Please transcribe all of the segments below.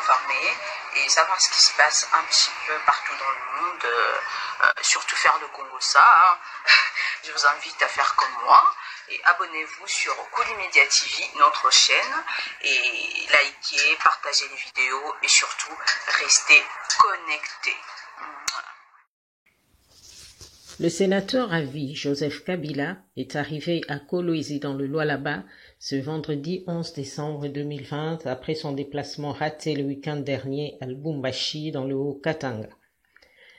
informer et savoir ce qui se passe un petit peu partout dans le monde, surtout faire le Congo-Ça. Hein. Je vous invite à faire comme moi et abonnez-vous sur Koulimedia TV, notre chaîne, et likez, partagez les vidéos et surtout restez connectés. Le sénateur à vie Joseph Kabila est arrivé à Kolwezi dans le Lualaba ce vendredi 11 décembre 2020 après son déplacement raté le week-end dernier à Lubumbashi dans le Haut-Katanga.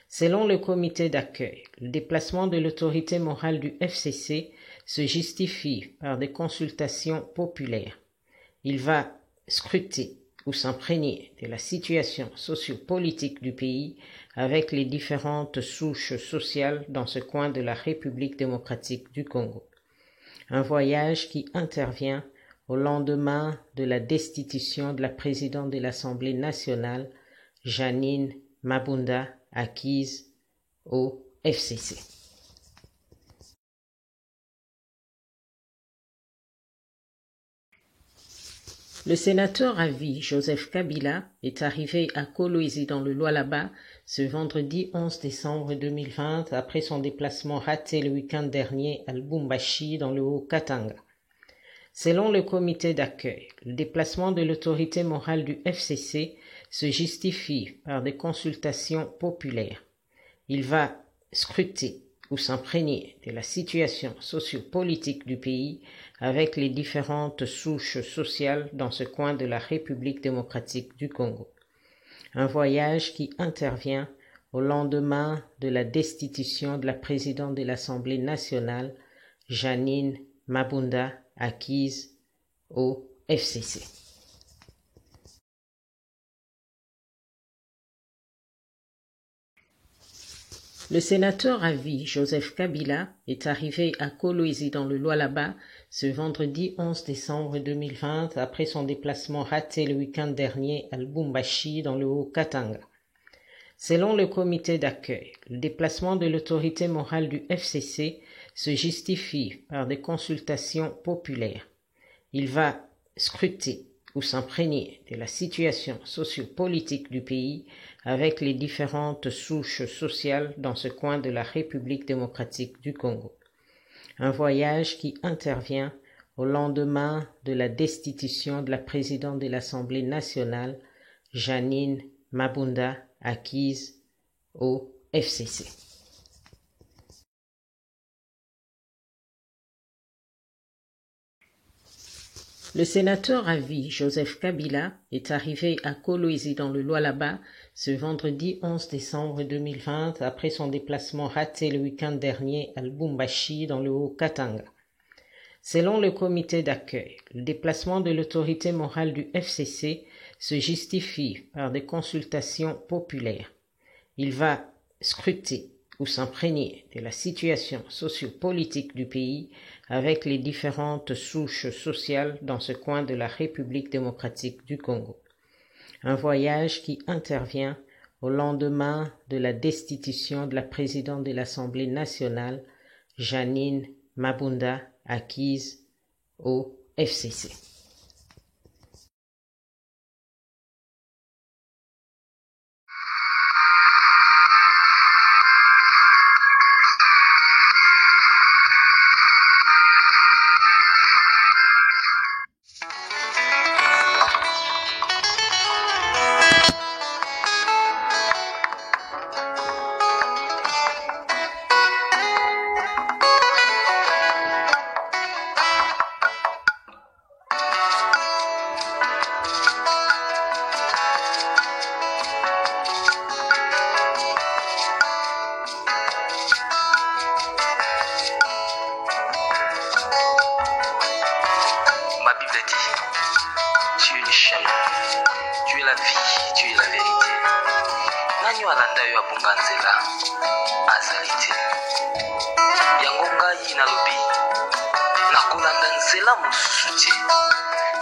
Selon le comité d'accueil, le déplacement de l'autorité morale du FCC se justifie par des consultations populaires. Il va scruter ou s'imprégner de la situation sociopolitique du pays avec les différentes souches sociales dans ce coin de la République démocratique du Congo. Un voyage qui intervient au lendemain de la destitution de la présidente de l'Assemblée nationale, Janine Mabunda, acquise au FCC. Le sénateur à vie Joseph Kabila est arrivé à Kolwezi dans le Lualaba ce vendredi 11 décembre 2020 après son déplacement raté le week-end dernier à Lubumbashi dans le Haut-Katanga. Selon le comité d'accueil, le déplacement de l'autorité morale du FCC se justifie par des consultations populaires. Il va scruter ou s'imprégner de la situation sociopolitique du pays avec les différentes souches sociales dans ce coin de la République démocratique du Congo. Un voyage qui intervient au lendemain de la destitution de la présidente de l'Assemblée nationale, Janine Mabunda, acquise au FCC. Le sénateur à vie Joseph Kabila est arrivé à Kolwezi dans le Lualaba ce vendredi 11 décembre 2020 après son déplacement raté le week-end dernier à Lubumbashi dans le Haut-Katanga. Selon le comité d'accueil, le déplacement de l'autorité morale du FCC se justifie par des consultations populaires. Il va scruter ou s'imprégner de la situation sociopolitique du pays avec les différentes souches sociales dans ce coin de la République démocratique du Congo. Un voyage qui intervient au lendemain de la destitution de la présidente de l'Assemblée nationale, Janine Mabunda, acquise au FCC. Le sénateur à vie Joseph Kabila est arrivé à Kolwezi dans le Lualaba ce vendredi 11 décembre 2020 après son déplacement raté le week-end dernier à Lubumbashi dans le Haut-Katanga. Selon le comité d'accueil, le déplacement de l'autorité morale du FCC se justifie par des consultations populaires. Il va scruter ou s'imprégner de la situation sociopolitique du pays avec les différentes souches sociales dans ce coin de la République démocratique du Congo. Un voyage qui intervient au lendemain de la destitution de la présidente de l'Assemblée nationale, Janine Mabunda, acquise au FCC.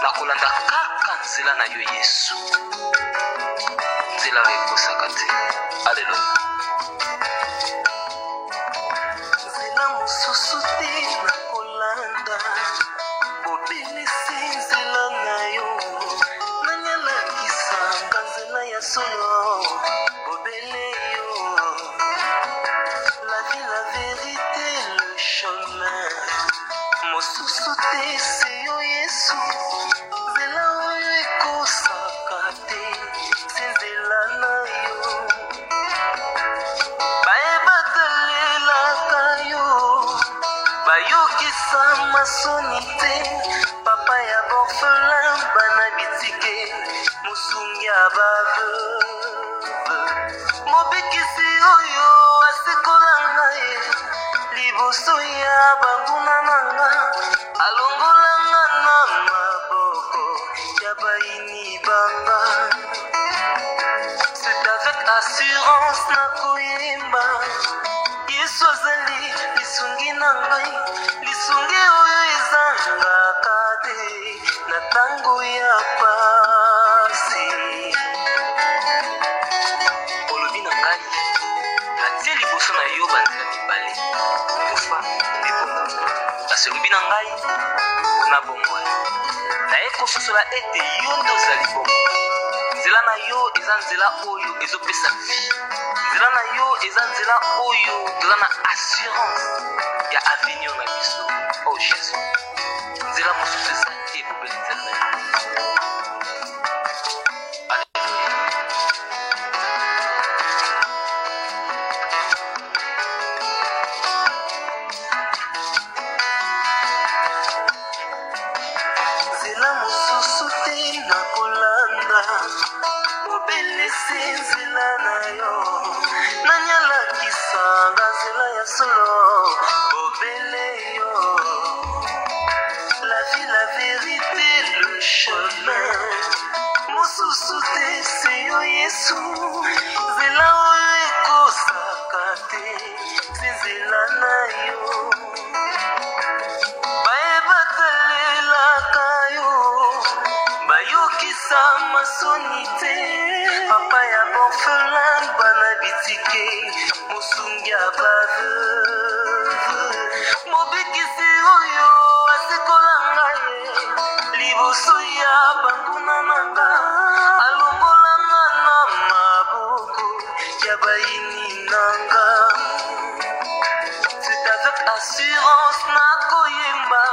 nakolanda kaka nzela na yo Yesu, nzela oyo ekosaka te. Alleluya. Nzela mosusu te nakolanda, bobimisi nzela na yo, nanyalakisanga nzela te seyo Yesu nzela oyo ekosaka te se nzela na yo bayebatelelaka yo bayokisa masoni te papa ya borfelin bana bitike mosungi ya baveuve mobikisi oyo asekola ngai liboso ya banguna na nga alongolanga na maboko ya baini banga c'est avec assurance nakoyemba yesu azali lisungi na ngai lisungi oyo ezangaka te na ntango ya pasi olobi na ngai natie liboso na yo banzela mibale kufa mpe bongo kasi olobi na ngai mpona bongo naye kososola ete yo nde ozali bongo nzela na yo eza nzela oyo ezopesa vi nzela na yo eza nzela oyo toza na assurance ya avenir na biso oh jésus nzela mosusu eza te ebobeli nzela na yo nzela mosusu te nakolanda obelisi nzela na yo nanyalakisanga nzela ya solo obele yo la vie la vérité le chemin mosusu te seyo yesu nzela oyo ekosaka te se nzela na yo bayebatelelaka yo bayokisa masoni te papa ya borfelin bana bitike mosungi ya baveuve mobikisi oyo asekola ngai liboso ya banguna na nga alongolanga na maboko ya baini na nga c'est avec assurance nakoyemba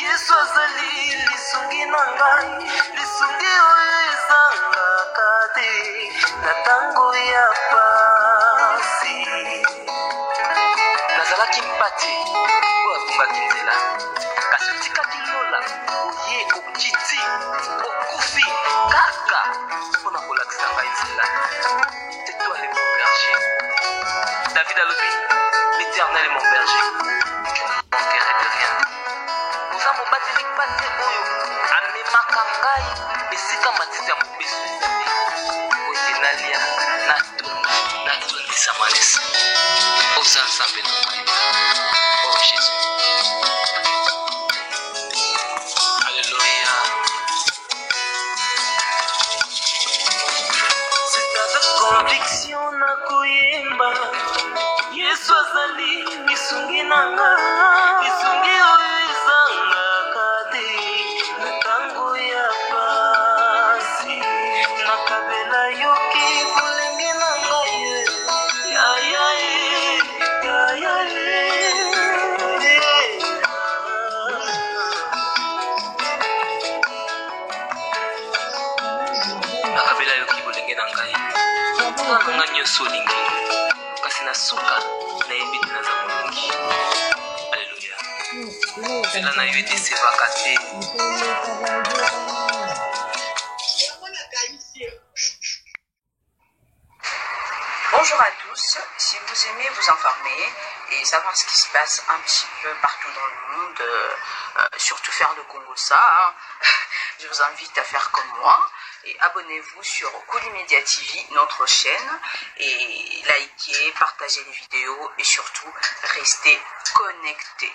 yesu azali lisungi na ngai lisungi oyo ezangaka te na ntango ya pasi nazalaki mpati oyo akumbaki nzela kasi otikaki lola oye okiti okufi kaka mpona kolakisa ngai nzela tetwale mon berger david alobi l'éternel est mon berger je ne manquerai de rien oza mobateli pate oyo amemaka ngai esika matiti ya mobeso ezali oye nalia natondisama lesa oza nzambe na ngai oh jésus alléluia c'est avec conviction nakoyemba yesu azali lisungi na nga lisungi oyo ezangaka te na ntango ya pasi nakabela yoki bolenge na ngai nakabela yoki bolenge na ngai tina na ngai nyonso olingi kasi na suka nayebi te naza molongi alleluya nzela na yo etesevaka te Bonjour à tous, si vous aimez vous informer et savoir ce qui se passe un petit peu partout dans le monde, surtout faire le Congo ça, hein, je vous invite à faire comme moi et abonnez-vous sur Koulimedia TV, notre chaîne, et likez, partagez les vidéos et surtout restez connectés.